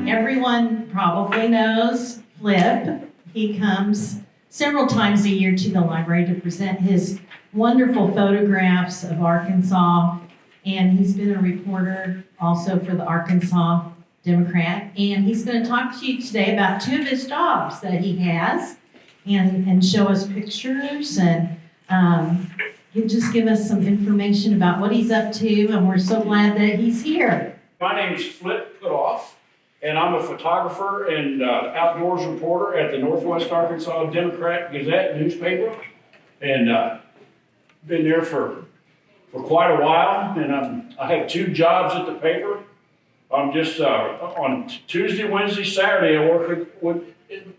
Everyone probably knows Flip. He comes several times a year to the library to present his wonderful photographs of Arkansas, and he's been a reporter also for the Arkansas Democrat, and he's going to talk to you today about two of his jobs that he has and show us pictures and he'll just give us some information about what he's up to, and we're so glad that he's here. My name's Flip Putthoff, and I'm a photographer and outdoors reporter at the Northwest Arkansas Democrat-Gazette newspaper, and been there for quite a while, and I have two jobs at the paper. I'm just, on Tuesday, Wednesday, Saturday, I work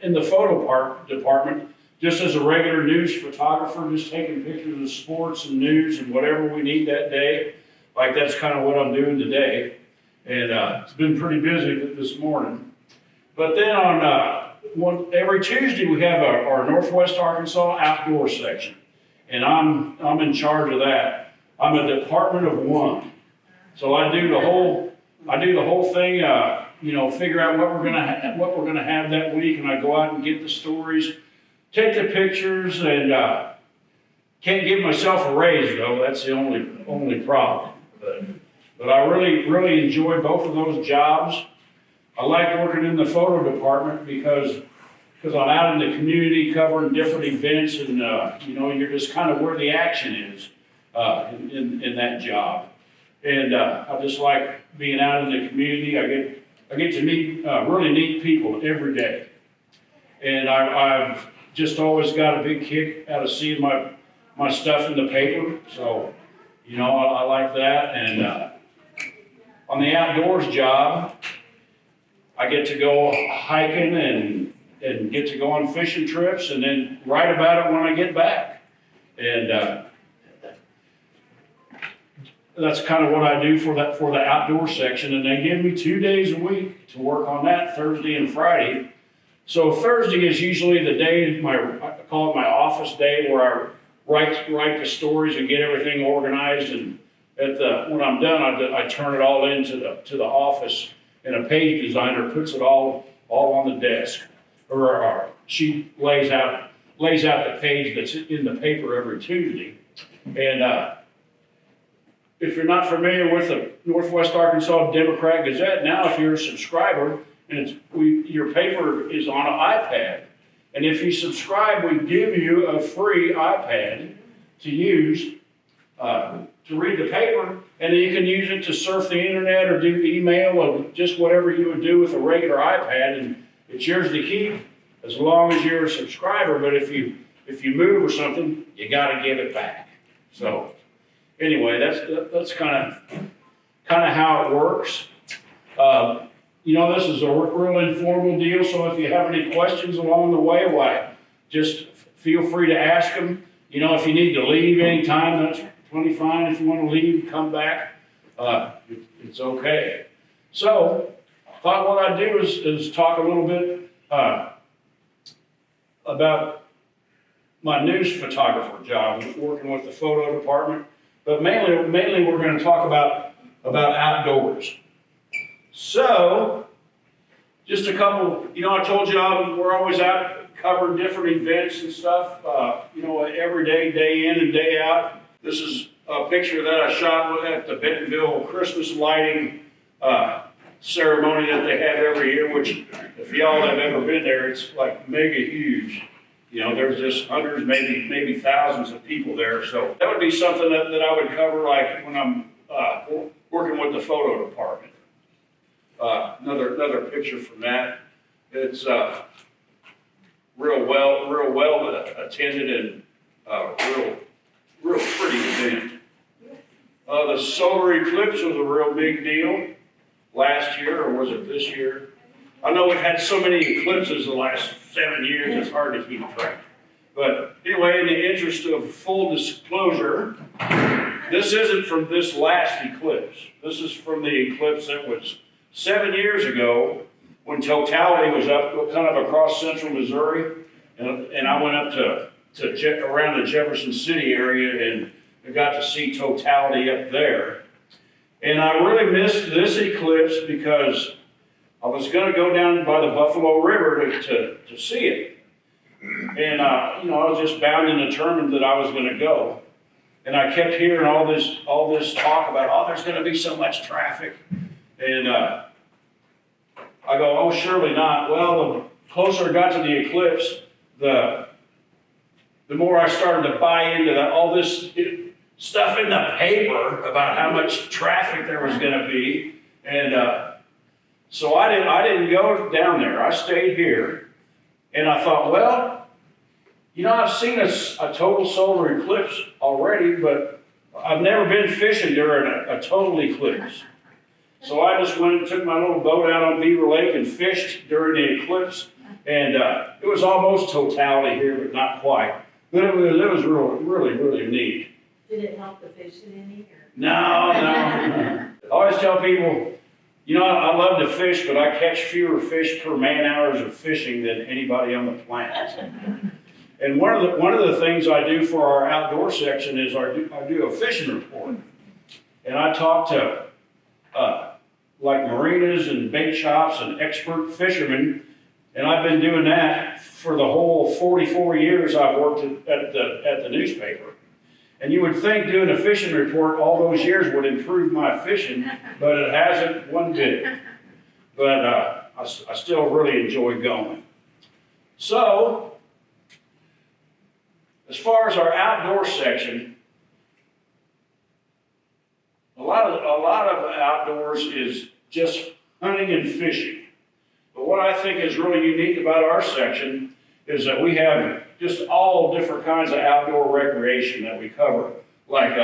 in the photo department, just as a regular news photographer, just taking pictures of sports and news and whatever we need that day. Like, that's kind of what I'm doing today. And it's been pretty busy this morning. But then on every Tuesday, we have our Northwest Arkansas outdoor section. And I'm in charge of that. I'm a department of one. So I do the whole thing, figure out what we're gonna have that week, and I go out and get the stories, take the pictures, and can't give myself a raise though. That's the only problem. But I really enjoy both of those jobs. I like working in the photo department because I'm out in the community covering different events, and you're just kind of where the action is in that job. And I just like being out in the community. I get to meet really neat people every day. And I've just always got a big kick out of seeing my stuff in the paper. So, I like that. And on the outdoors job, I get to go hiking and get to go on fishing trips and then write about it when I get back. And that's kind of what I do for the outdoor section, and they give me 2 days a week to work on that, Thursday and Friday. So Thursday is usually the day, I call it my office day, where I write the stories and get everything organized, and when I'm done, I turn it all into the office, and a page designer puts it all on the desk, or she lays out the page that's in the paper every Tuesday. And if you're not familiar with the Northwest Arkansas Democrat-Gazette, now if you're a subscriber, and your paper is on an iPad, and if you subscribe, we give you a free iPad to use to read the paper, and then you can use it to surf the internet or do email or just whatever you would do with a regular iPad, and it's yours to keep as long as you're a subscriber. But if you move or something, you got to give it back. So anyway, that's kind of how it works. This is a real informal deal, so if you have any questions along the way, why, just feel free to ask them. If you need to leave anytime, that's plenty fine. If you want to leave, come back. It's okay. So, thought what I'd do is talk a little bit about my news photographer job, working with the photo department. But mainly we're going to talk about outdoors. So, just a couple, I told you we're always out covering different events and stuff, every day, day in and day out. This is a picture that I shot at the Bentonville Christmas lighting ceremony that they have every year, which, if y'all have ever been there, it's like mega huge. There's just hundreds, maybe thousands of people there. So that would be something that I would cover, like when I'm working with the photo department. Another picture from that. It's real well attended and real pretty event. The solar eclipse was a real big deal last year, or was it this year? I know we've had so many eclipses the last 7 years, it's hard to keep track. But anyway, in the interest of full disclosure, this isn't from this last eclipse. This is from the eclipse that was 7 years ago, when totality was up kind of across central Missouri, and I went up to around the Jefferson City area and I got to see totality up there. And I really missed this eclipse because I was going to go down by the Buffalo River to see it. And, I was just bound and determined that I was going to go. And I kept hearing all this talk about, oh, there's going to be so much traffic. And I go, oh, surely not. Well, the closer I got to the eclipse, the more I started to buy into all this stuff in the paper about how much traffic there was going to be. And so I didn't go down there. I stayed here. And I thought, well, I've seen a total solar eclipse already, but I've never been fishing during a total eclipse. So I just went and took my little boat out on Beaver Lake and fished during the eclipse. And it was almost totality here, but not quite. But it was really neat. Did it help the fishing any? No. I always tell people, I love to fish, but I catch fewer fish per man hours of fishing than anybody on the planet. And one of the things I do for our outdoor section is I do a fishing report. And I talk to like marinas and bait shops and expert fishermen. And I've been doing that for the whole 44 years I've worked at the newspaper. And you would think doing a fishing report all those years would improve my fishing, but it hasn't one bit. But I still really enjoy going. So, as far as our outdoor section, a lot of outdoors is just hunting and fishing. But what I think is really unique about our section is that we have just all different kinds of outdoor recreation that we cover, like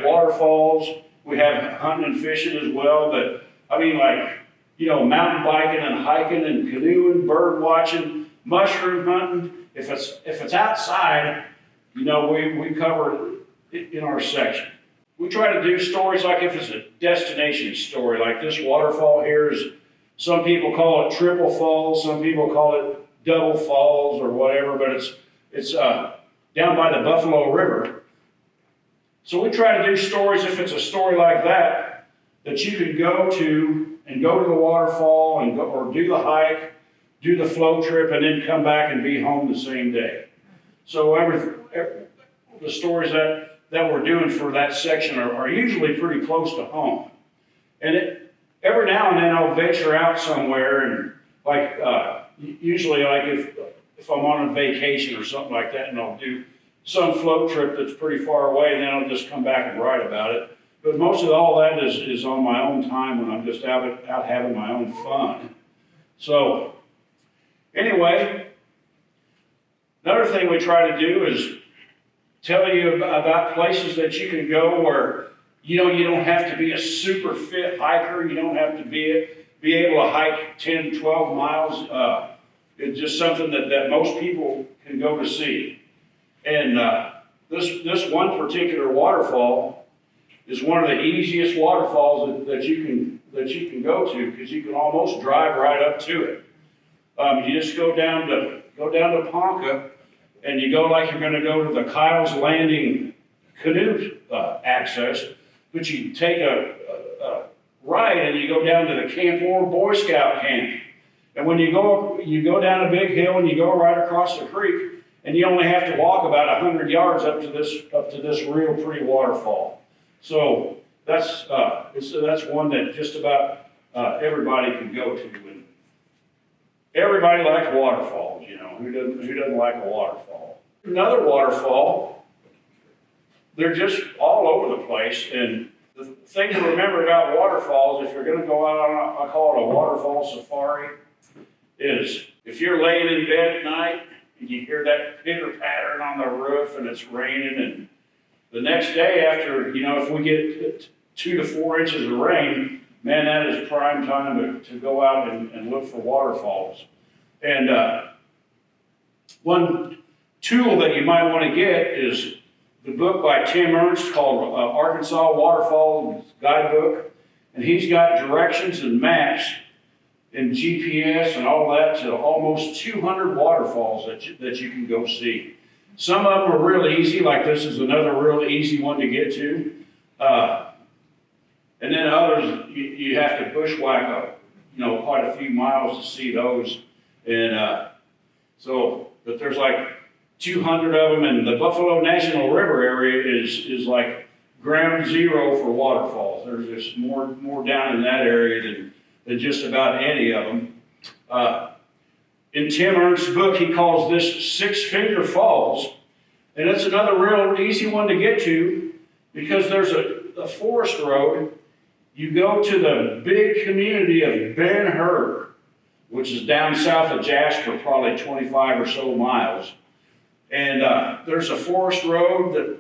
waterfalls. We have hunting and fishing as well, but mountain biking and hiking and canoeing, bird watching, mushroom hunting. If it's outside, we cover it in our section. We try to do stories like if it's a destination story, like this waterfall here is, some people call it triple falls, some people call it double falls or whatever, but it's down by the Buffalo River. So we try to do stories, if it's a story like that you could go to the waterfall and go, or do the hike, do the float trip, and then come back and be home the same day. So the stories that we're doing for that section are usually pretty close to home. And every now and then I'll venture out somewhere and usually if I'm on a vacation or something like that, and I'll do some float trip that's pretty far away, and then I'll just come back and write about it. But most of all that is on my own time when I'm just out having my own fun. So anyway, another thing we try to do is tell you about places that you can go where you don't have to be a super fit hiker. You don't have to be able to hike 10, 12 miles. It's just something that most people can go to see. And this one particular waterfall is one of the easiest waterfalls that you can go to, because you can almost drive right up to it. You just go down to Ponca, and you go like you're going to go to the Kyle's Landing canoe access, but you take a ride and you go down to the Camp War Boy Scout camp. And when you go down a big hill and you go right across the creek, and you only have to walk about 100 yards up to this real pretty waterfall. So that's one that just about everybody can go to. And everybody likes waterfalls, Who doesn't like a waterfall? Another waterfall, they're just all over the place. And the thing to remember about waterfalls, if you're going to go out on, I call it a waterfall safari, is if you're laying in bed at night and you hear that pitter pattering on the roof and it's raining, and the next day after, if we get 2 to 4 inches of rain, man, that is prime time to go out and look for waterfalls. And one tool that you might want to get is the book by Tim Ernst called Arkansas Waterfall Guidebook. And he's got directions and maps and GPS and all that to almost 200 waterfalls that you can go see. Some of them are real easy, like this is another real easy one to get to. And then others, you have to bushwhack quite a few miles to see those. And but there's like 200 of them, and the Buffalo National River area is like ground zero for waterfalls. There's just more down in that area than just about any of them. In Tim Ernst's book, he calls this Six Finger Falls, and it's another real easy one to get to because there's a forest road. You go to the big community of Ben-Hur, which is down south of Jasper, probably 25 or so miles. And there's a forest road that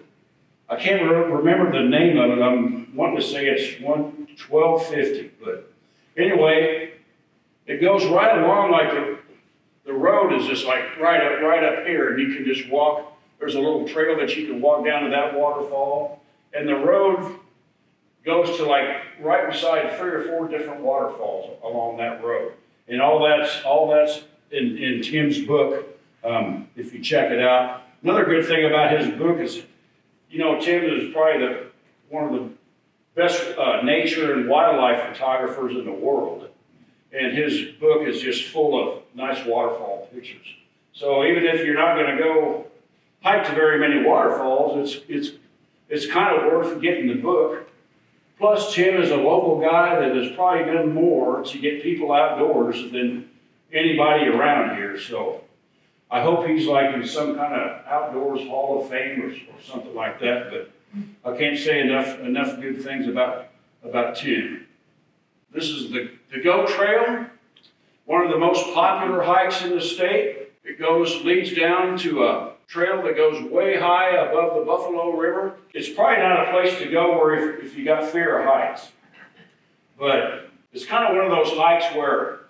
I can't remember the name of it. I'm wanting to say it's 1250, but anyway, it goes right along like the road is just like right up here, and you can just walk. There's a little trail that you can walk down to that waterfall, and the road goes to like right beside 3 or 4 different waterfalls along that road, and all that's in Tim's book. If you check it out. Another good thing about his book is, Tim is probably one of the best nature and wildlife photographers in the world. And his book is just full of nice waterfall pictures. So even if you're not going to go hike to very many waterfalls, it's kind of worth getting the book. Plus, Tim is a local guy that has probably done more to get people outdoors than anybody around here. So I hope he's like in some kind of outdoors Hall of Fame or something like that, but I can't say enough good things about Tim. This is the Goat Trail, one of the most popular hikes in the state. It leads down to a trail that goes way high above the Buffalo River. It's probably not a place to go where if you got fear of heights, but it's kind of one of those hikes where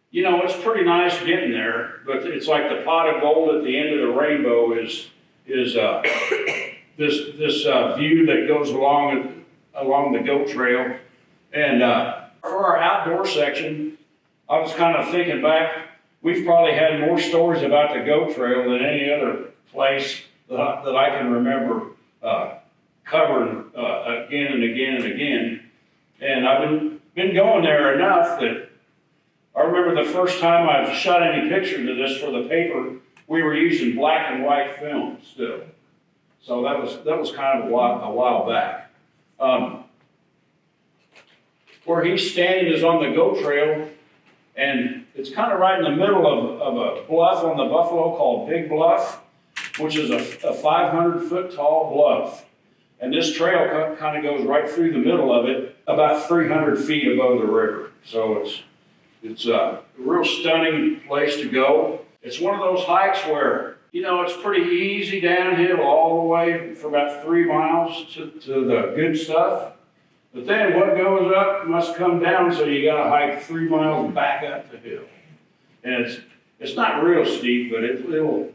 it's pretty nice getting there, but it's like the pot of gold at the end of the rainbow is this view that goes along the Goat Trail. And for our outdoor section, I was kind of thinking back, we've probably had more stories about the Goat Trail than any other place that I can remember covering again and again and again. And I've been going there enough that I remember the first time I shot any pictures of this for the paper, we were using black and white film still. So that was kind of a while back. Where he's standing is on the Goat Trail, and it's kind of right in the middle of a bluff on the Buffalo called Big Bluff, which is a 500-foot tall bluff. And this trail kind of goes right through the middle of it, about 300 feet above the river. So it's a real stunning place to go. It's one of those hikes where, it's pretty easy downhill all the way for about 3 miles to the good stuff. But then what goes up must come down, so you got to hike 3 miles back up the hill. And it's not real steep, but it'll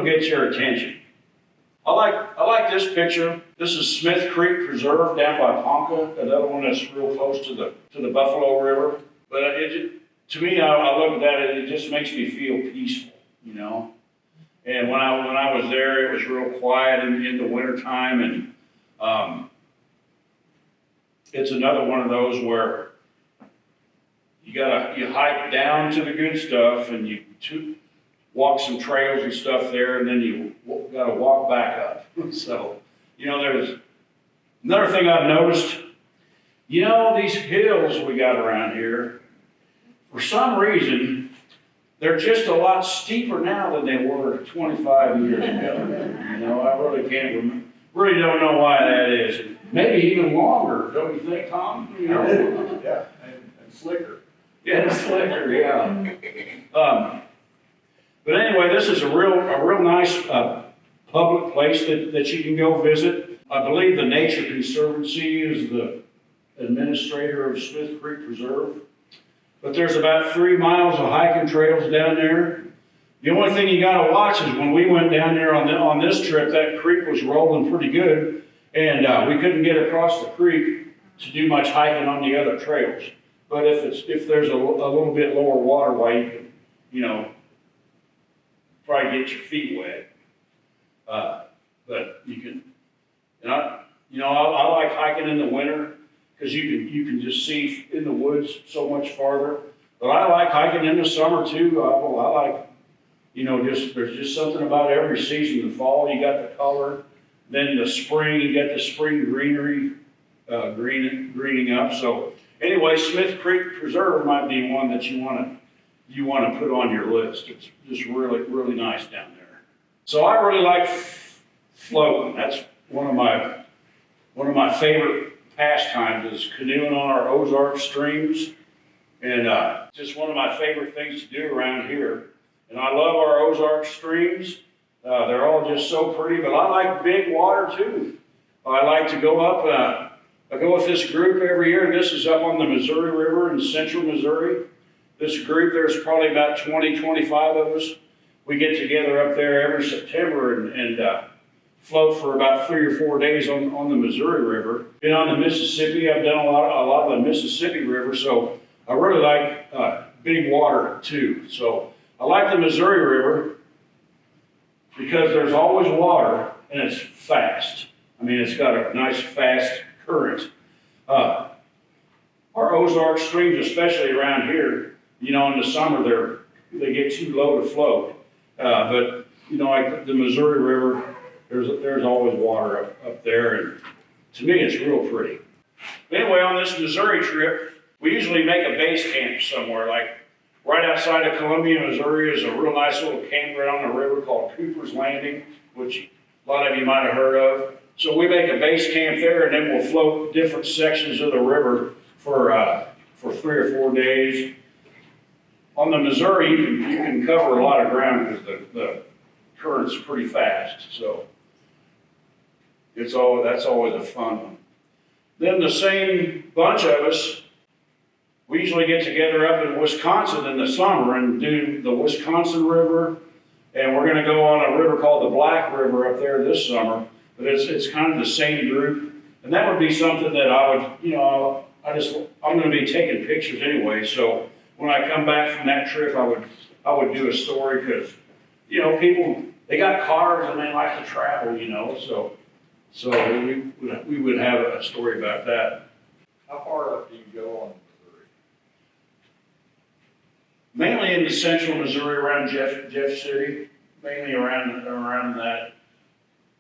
get your attention. I like this picture. This is Smith Creek Preserve down by Ponca, another one that's real close to the Buffalo River. But to me, I look at that, it just makes me feel peaceful, And when I was there, it was real quiet in the wintertime, and it's another one of those where you hike down to the good stuff, and you walk some trails and stuff there, and then you got to walk back up. So, there's another thing I've noticed. These hills we got around here, for some reason, they're just a lot steeper now than they were 25 years ago. I really don't know why that is. Maybe even longer, don't you think, Tom? Yeah, and slicker. Yeah, slicker, yeah. But anyway, this is a real nice public place that you can go visit. I believe the Nature Conservancy is the administrator of Smith Creek Preserve. But there's about 3 miles of hiking trails down there. The only thing you got to watch is when we went down there on this trip, that creek was rolling pretty good, and we couldn't get across the creek to do much hiking on the other trails. But if there's a little bit lower waterway, you can, probably get your feet wet. But you can, I like hiking in the winter. because you can just see in the woods so much farther. But I like hiking in the summer too. I like, there's just something about every season. The fall, you got the color. Then the spring, you got the spring greenery, greening up. So anyway, Smith Creek Preserve might be one that you want to put on your list. It's just really, really nice down there. So I really like floating. That's one of my favorite pastimes is canoeing on our Ozark streams. And just one of my favorite things to do around here. And I love our Ozark streams. They're all just so pretty, but I like big water too. I like to go up, I go with this group every year. This is up on the Missouri River in central Missouri. This group, there's probably about 20, 25 of us. We get together up there every September and float for about 3 or 4 days on the Missouri River. Been on the Mississippi. I've done a lot of the Mississippi River, so I really like big water too. So I like the Missouri River because there's always water and it's fast. I mean, it's got a nice fast current. Our Ozark streams, especially around here, in the summer they get too low to float. But like the Missouri River, there's always water up there, and to me it's real pretty. Anyway, on this Missouri trip, we usually make a base camp somewhere, like right outside of Columbia, Missouri is a real nice little campground on a river called Cooper's Landing, which a lot of you might have heard of. So we make a base camp there, and then we'll float different sections of the river for 3 or 4 days. On the Missouri, you can cover a lot of ground because the current's pretty fast. So that's always a fun one. Then the same bunch of us, we usually get together up in Wisconsin in the summer and do the Wisconsin River, and we're going to go on a river called the Black River up there this summer. But it's kind of the same group, and that would be something that I would, I'm going to be taking pictures anyway. So when I come back from that trip, I would do a story because, people, they got cars and they like to travel, so we would have a story about that. How far up do you go on Missouri? Mainly in the central Missouri, around Jeff City, mainly around that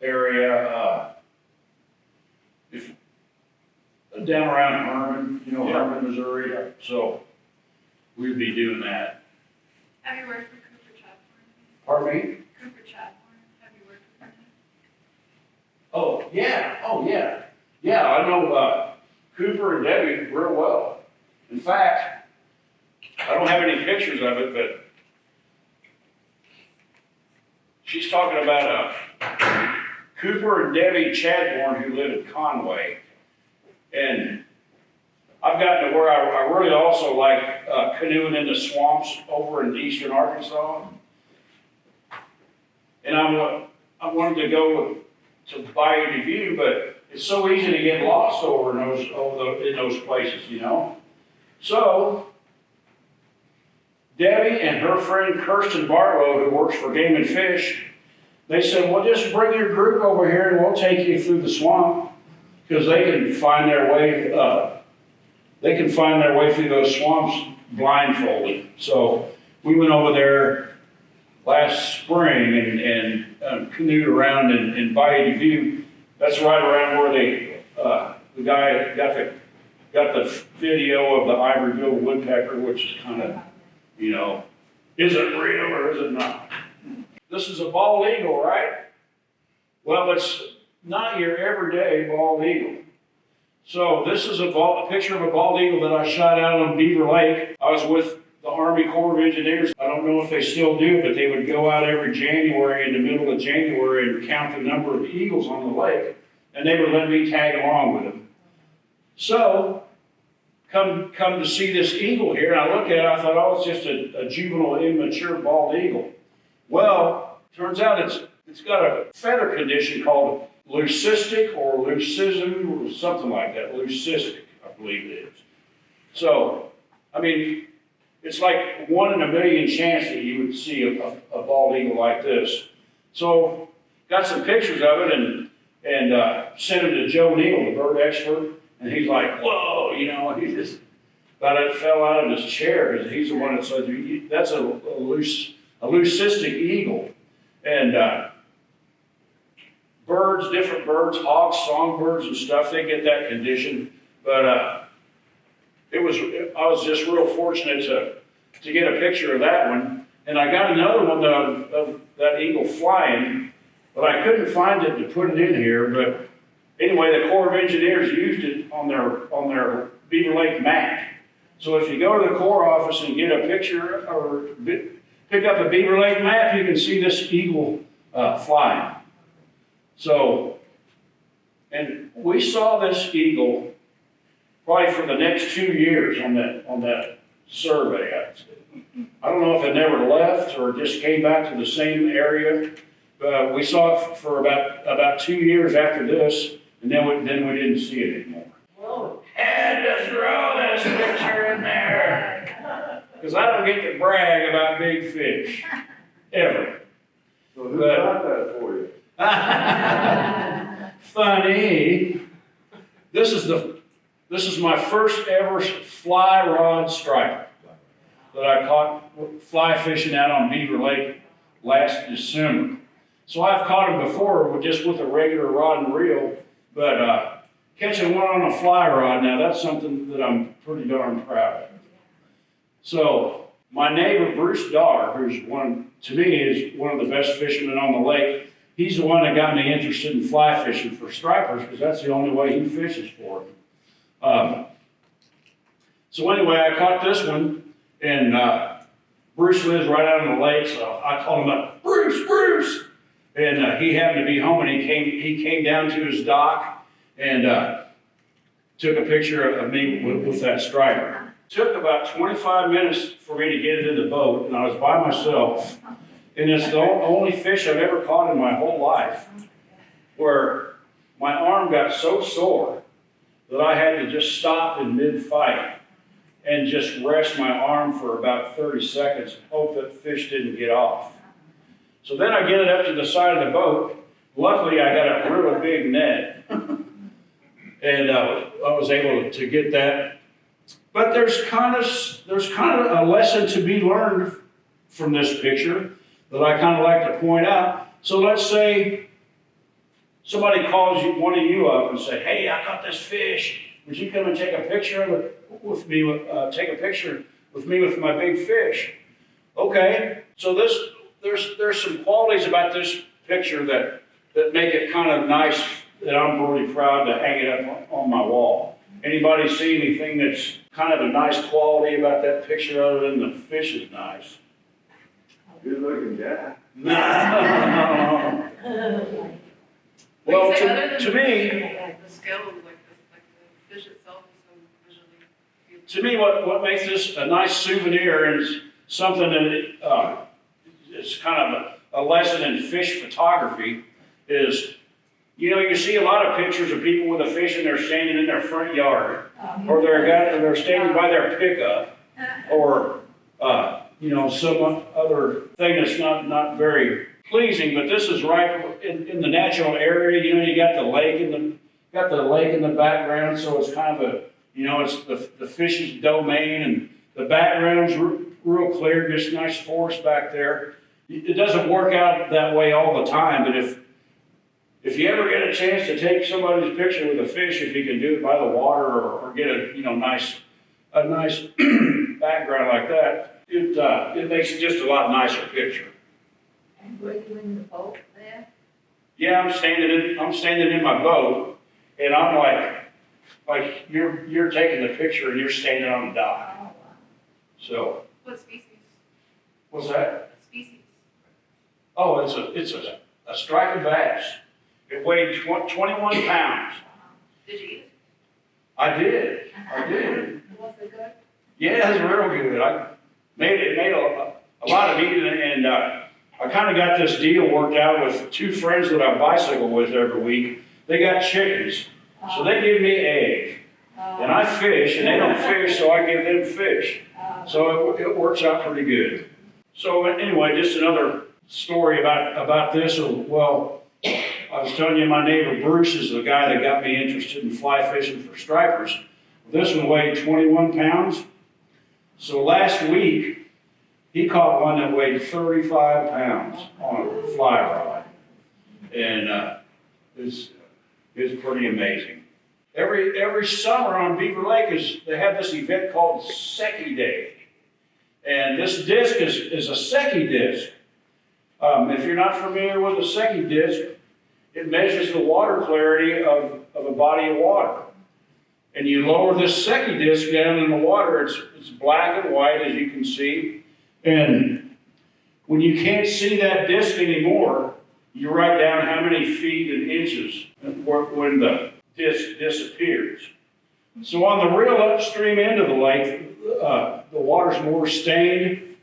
area. Down around Herman, Herman, Missouri. Yeah. So we'd be doing that. Have you worked for Cooper Chadbourne? Pardon me? Cooper Chadbourne, have you worked for him? Oh yeah. Yeah, I know Cooper and Debbie real well. In fact, I don't have any pictures of it, but she's talking about Cooper and Debbie Chadbourne who live in Conway. And I've gotten to where I really also like canoeing in the swamps over in eastern Arkansas. And I wanted to go to Bayou View, but it's so easy to get lost over in those places, So Debbie and her friend Kirsten Barlow, who works for Game and Fish, they said, well, just bring your group over here and we'll take you through the swamp, because they can find their way through those swamps blindfolded. So we went over there last spring and canoed around in Bayou View. That's right around where the guy got the video of the ivory-billed woodpecker, which is kind of, is it real or is it not? This is a bald eagle, right? Well, it's not your everyday bald eagle. So this is a picture of a bald eagle that I shot out on Beaver Lake. I was with the Army Corps of Engineers. I don't know if they still do, but they would go out every January, in the middle of January, and count the number of eagles on the lake. And they would let me tag along with them. So, come to see this eagle here, and I look at it, I thought, oh, it's just a juvenile, immature bald eagle. Well, turns out it's got a feather condition called leucistic or leucism or something like that. Leucistic, I believe it is. So, I mean, it's like 1 in a million chance that you would see a bald eagle like this. So, got some pictures of it and sent them to Joe Neal, the bird expert. And he's like, whoa, you know, he just about fell out of his chair because he's the one that said, that's a leucistic eagle. And birds, different birds, hawks, songbirds and stuff, they get that condition. But I was just real fortunate to get a picture of that one. And I got another one of that eagle flying, but I couldn't find it to put it in here. But anyway, the Corps of Engineers used it on their Beaver Lake map. So if you go to the Corps office and get a picture or pick up a Beaver Lake map, you can see this eagle flying. So, and we saw this eagle probably for the next 2 years on that survey. I don't know if it never left or just came back to the same area. But we saw it for about 2 years after this, and then we didn't see it anymore. Whoa. Had to throw this picture in there because I don't get to brag about big fish ever. So who got that for you? Funny. This is my first ever fly rod striper that I caught fly fishing out on Beaver Lake last December. So I've caught them before just with a regular rod and reel, but catching one on a fly rod, now that's something that I'm pretty darn proud of. So my neighbor Bruce Dar, who's to me is one of the best fishermen on the lake, he's the one that got me interested in fly fishing for stripers because that's the only way he fishes for them. So anyway, I caught this one, and Bruce lives right out on the lake, so I called him up, Bruce! And he happened to be home, and he came down to his dock and took a picture of me with that striper. Took about 25 minutes for me to get it in the boat, and I was by myself. And it's the only fish I've ever caught in my whole life where my arm got so sore that I had to just stop in mid-fight and just rest my arm for about 30 seconds and hope that the fish didn't get off. So then I get it up to the side of the boat. Luckily, I got a really big net, and I was able to get that. But there's kind of a lesson to be learned from this picture that I kind of like to point out. So let's say somebody calls one of you up and say, "Hey, I caught this fish. Would you come and take a picture with me? Take a picture with me with my big fish." Okay. So there's some qualities about this picture that make it kind of nice, that I'm really proud to hang it up on my wall. Anybody see anything that's kind of a nice quality about that picture other than the fish is nice? Good looking guy. No. Well, to me, The scale of like the fish itself is so visually beautiful. to me, what makes this a nice souvenir is something that is kind of a lesson in fish photography is, you see a lot of pictures of people with a fish and they're standing in their front yard, or they're standing by their pickup, or some other thing that's not very pleasing. But this is right in the natural area. You got the lake in the background, so it's kind of it's the fish's domain, and the background's real clear, just nice forest back there. It doesn't work out that way all the time, but if you ever get a chance to take somebody's picture with a fish, if you can do it by the water or get a nice background like that, it makes it just a lot nicer picture. And were you in the boat there? Yeah, I'm standing in my boat, and I'm like you're taking the picture and you're standing on the dock. Oh, wow. So What species? what's that? What species? Oh, it's a striped bass. It weighed 21 pounds. Did you eat it? I did. Was it good? Yeah, it's real good. I made a lot of eating, and I kind of got this deal worked out with two friends that I bicycle with every week. They got chickens, so they give me eggs, and I fish, and they don't fish, so I give them fish. So it works out pretty good. So anyway, just another story about this. Well, I was telling you, my neighbor Bruce is the guy that got me interested in fly fishing for stripers. This one weighed 21 pounds. So last week, he caught one that weighed 35 pounds on a fly rod. And it's pretty amazing. Every summer on Beaver Lake they have this event called Secchi Day. And this disc is a Secchi disc. If you're not familiar with a Secchi disc, it measures the water clarity of a body of water. And you lower this Secchi disc down in the water, it's black and white, as you can see. And when you can't see that disc anymore, you write down how many feet and inches when the disc disappears. So on the real upstream end of the lake, the water's more stained.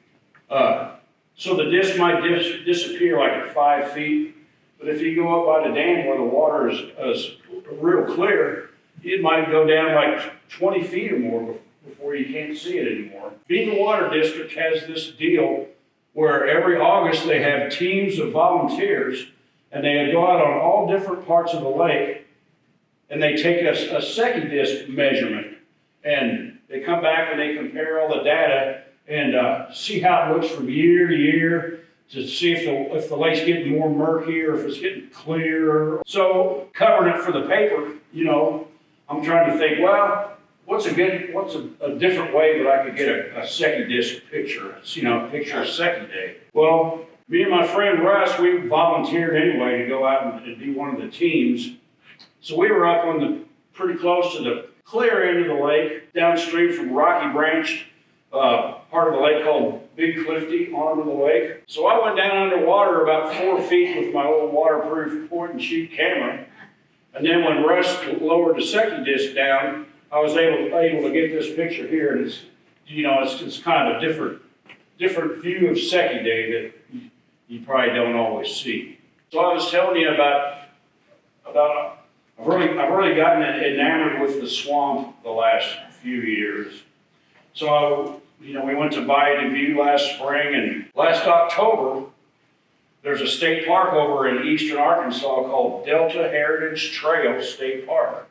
So the disc might disappear like at 5 feet. But if you go up by the dam where the water is real clear, it might go down like 20 feet or more before you can't see it anymore. Beaver Water District has this deal where every August they have teams of volunteers and they go out on all different parts of the lake and they take a Secchi disc measurement and they come back and they compare all the data and see how it looks from year to year to see if the lake's getting more murky or if it's getting clearer. So covering it for the paper, you know, I'm trying to think, well, what's a different way that I could get a Secchi disc picture, you know, picture of Secchi Day? Well, me and my friend Russ, we volunteered anyway to go out and be one of the teams. So we were up on pretty close to the clear end of the lake, downstream from Rocky Branch, part of the lake called Big Clifty, arm of the lake. So I went down underwater about 4 feet with my old waterproof point and shoot camera. And then when Russ lowered the Secchi disc down, I was able to get this picture here, and it's, you know, it's kind of a different view of Secchi Day that you probably don't always see. So I was telling you about I've really gotten enamored with the swamp the last few years. So you know, we went to Bayou de View last spring, and last October there's a state park over in eastern Arkansas called Delta Heritage Trail State Park.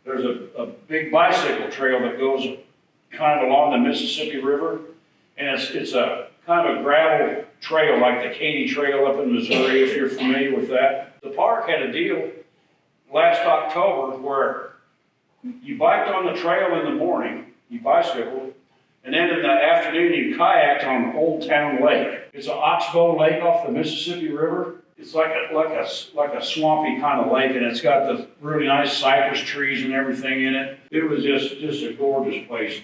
There's a big bicycle trail that goes kind of along the Mississippi River, and it's a kind of a gravel trail like the Katy Trail up in Missouri, if you're familiar with that. The park had a deal last October where you biked on the trail in the morning, you bicycled, and then in the afternoon you kayaked on Old Town Lake. It's an oxbow lake off the Mississippi River. It's like a swampy kind of lake, and it's got the really nice cypress trees and everything in it. It was just a gorgeous place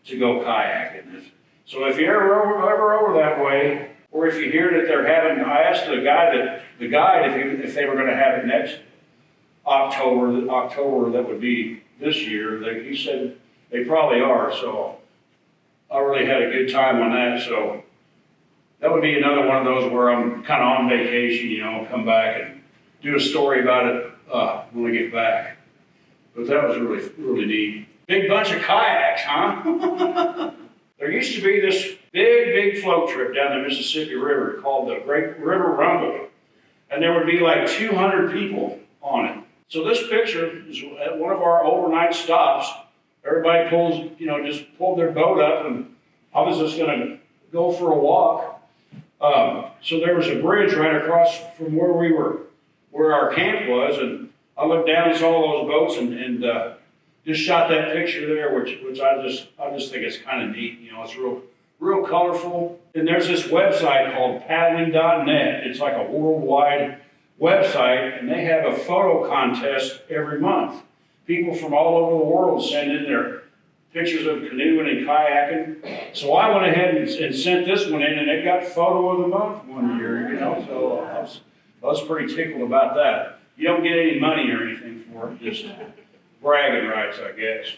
to go kayaking. So if you're ever over that way, or if you hear that they're having, I asked the guide if they were going to have it next October that would be this year. He said they probably are. So I really had a good time on that. So that would be another one of those where I'm kind of on vacation, you know, come back and do a story about it when we get back. But that was really, really neat. Big bunch of kayaks, huh? There used to be this big float trip down the Mississippi River called the Great River Rumble. And there would be like 200 people on it. So this picture is at one of our overnight stops. Everybody just pulled their boat up, and I was just going to go for a walk. So there was a bridge right across from where our camp was, and I looked down and saw those boats and just shot that picture there, which I just think it's kind of neat. You know, it's real colorful. And there's this website called paddling.net. It's like a worldwide website, and they have a photo contest every month. People from all over the world send in their pictures of canoeing and kayaking. So I went ahead and sent this one in, and it got photo of the month one year, you know, so I was pretty tickled about that. You don't get any money or anything for it, just bragging rights, I guess.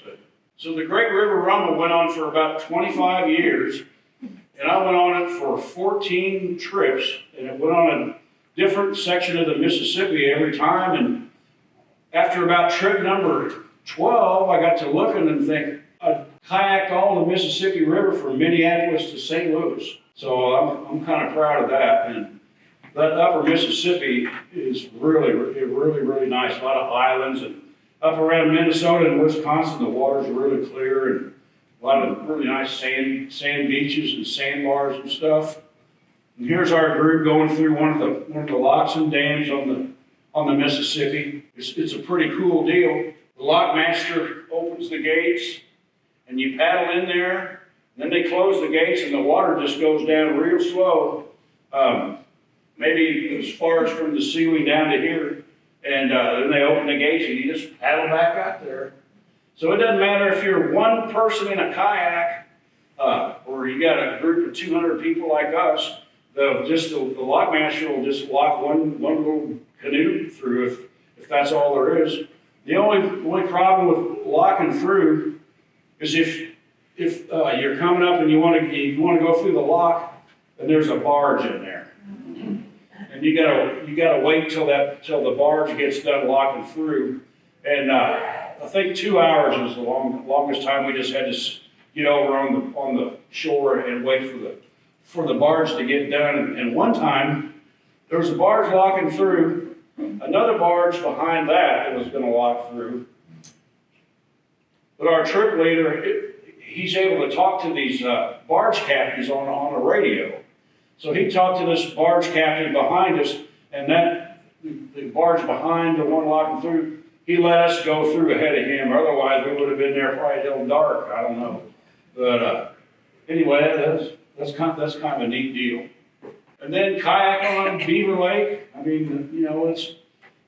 So the Great River Rumble went on for about 25 years, and I went on it for 14 trips, and it went on a different section of the Mississippi every time. And after about trip number 12, I got to looking and think, I kayaked all the Mississippi River from Minneapolis to St. Louis. So I'm kind of proud of that. And that upper Mississippi is really nice. A lot of islands, and up around Minnesota and Wisconsin, the water's really clear, and a lot of really nice sand beaches and sandbars and stuff. And here's our group going through one of the locks and dams on the Mississippi. It's a pretty cool deal. The lock master opens the gates, and you paddle in there. Then they close the gates, and the water just goes down real slow, maybe as far as from the ceiling down to here. And then they open the gates, and you just paddle back out there. So it doesn't matter if you're one person in a kayak, or you got a group of 200 people like us. The lock master will just lock one little canoe through if that's all there is. The only problem with locking through is if you're coming up and you want to go through the lock, and there's a barge in there, and you gotta wait till the barge gets done locking through. And I think 2 hours was the longest time we just had to get over on the shore and wait for the barge to get done. And one time there was a barge locking through, another barge behind that was going to lock through. But our trip leader, he's able to talk to these barge captains on a radio. So he talked to this barge captain behind us, and the barge behind the one locking through, he let us go through ahead of him. Otherwise, we would have been there probably till dark. I don't know. But anyway, that's kind of a neat deal. And then kayaking on Beaver Lake. I mean,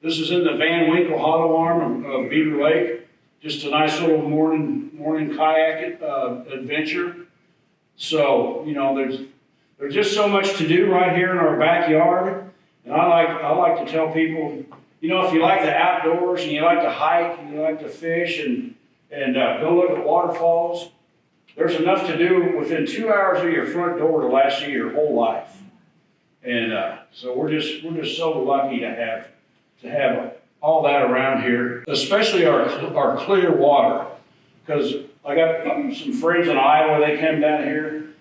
this is in the Van Winkle Hollow arm of Beaver Lake. Just a nice little morning kayak adventure. So, there's just so much to do right here in our backyard. And I like to tell people, if you like the outdoors and you like to hike and you like to fish and go look at waterfalls, there's enough to do within 2 hours of your front door to last you your whole life. And so we're just so lucky to have all that around here, especially our clear water. Because I got some friends in Iowa, they came down here,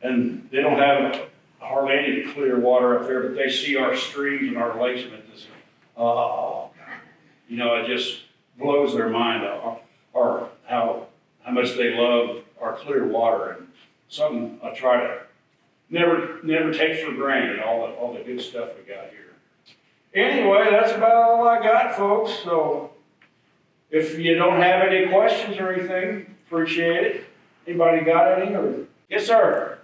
and they don't have hardly any clear water up there, but they see our streams and our lakes, and it just blows their mind or how much they love our clear water, and something I try to never take for granted, all the good stuff we got here. Anyway, that's about all I got, folks. So if you don't have any questions or anything, appreciate it. Anybody got any? Yes, sir.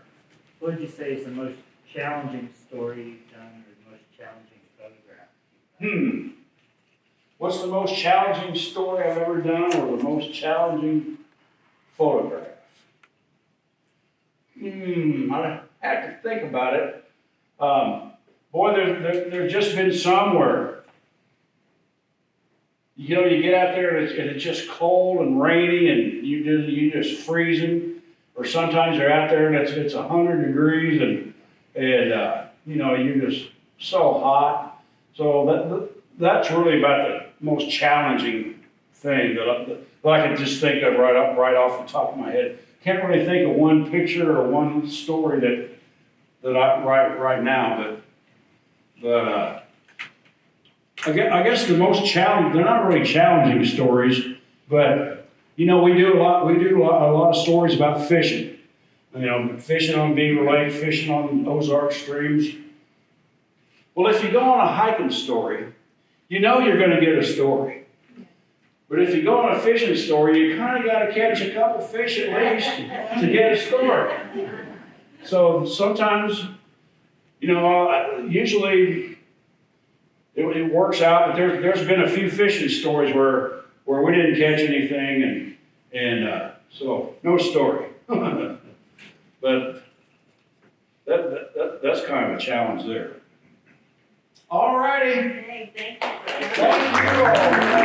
What would you say is the most challenging story you've done, or the most challenging photograph? What's the most challenging story I've ever done, or the most challenging photograph? I have to think about it. Boy, there's just been some where, you get out there and it's just cold and rainy and you just freezing. Or sometimes you're out there and it's 100 degrees and you're just so hot. So that's really about the most challenging thing that I can just think of right off the top of my head. Can't really think of one picture or one story that I right now, but I guess the most challenging, they're not really challenging stories, but we do a lot of stories about fishing. Fishing on Beaver Lake, fishing on Ozark streams. Well, if you go on a hiking story, you're going to get a story. But if you go on a fishing story, you kind of got to catch a couple fish at least to get a story. So sometimes, usually it works out, but there's been a few fishing stories where we didn't catch anything, and so no story. But that's kind of a challenge there. All righty. Hey, thank you. Thank you all.